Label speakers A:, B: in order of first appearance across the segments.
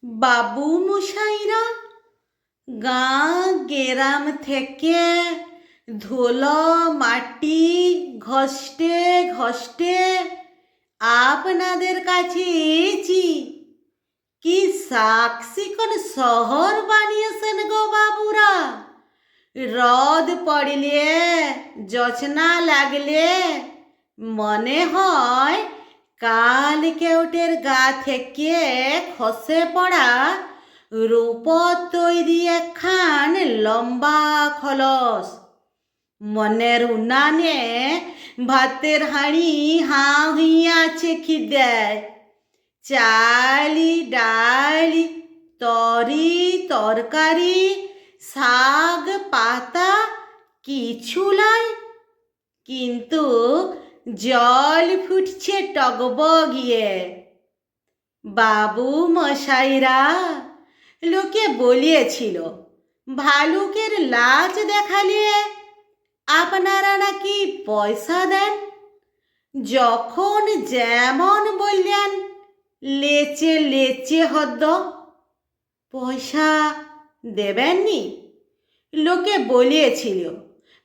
A: বাবু মশাইরা গাঁ গেরাম থেকে ধুলো মাটি ঘষ্টে ঘষ্টে আপনাদের কাছে এসেছি। কি সাক্ষিকন শহর বানিয়েছেন গো বাবুরা। রোদ পড়লে জোছনা লাগলে মনে হয় কাল কেউটের গা থেকে খসে পড়া রূপোর তৈরি একখান লম্বা খলস। মনের উনানে ভাতের হাঁড়ি হাঁ হইয়া আছে খিদেয়। চালি ডালি তরি তরকারি শাক পাতা কিছু লাই, কিন্তু জল ফুটছে টগবগিয়ে। বাবু মশাইরা, লোকে বলিয়েছিল ভালুকের লাজ দেখালে আপনারা নাকি পয়সা দেন। যখন যেমন বললেন লেচে লেচে হদ্দ। পয়সা দেবেননি? লোকে বলিয়েছিল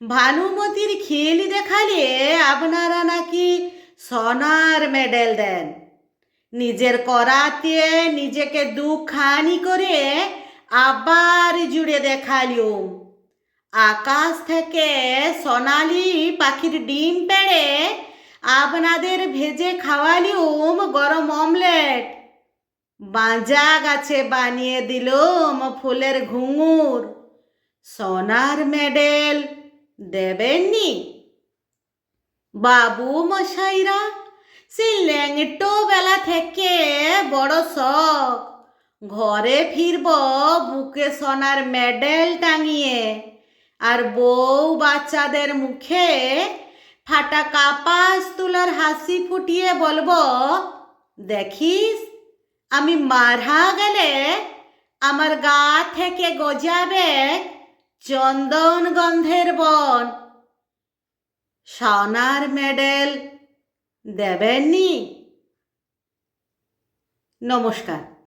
A: ভানুমতির খেল দেখালে আপনারা নাকি সোনার মেডেল দেন। নিজের করাতে নিজেকে দুখানি করে আবার জুড়ে দেখালিও। আকাশ থেকে সোনালি পাখির ডিম পেড়ে আপনাদের ভেজে খাওয়ালিউম গরম অমলেট। বাঁজা গাছে বানিয়ে দিলুম ফুলের ঘুঙুর। সোনার মেডেল দেবেননি? বাবু মশাইরা, সেই ল্যাংটো বেলা থেকে বড় শখ ঘরে ফিরব বুকে সোনার মেডেল টাঙিয়ে, আর বউ বাচ্চাদের মুখে ফাটা কাপাস তুলার হাসি ফুটিয়ে বলবো, দেখিস আমি মারা গেলে আমার গা থেকে গজাবে চন্দন গন্ধের বন। সোনার মেডেল দেবেননি? নমস্কার।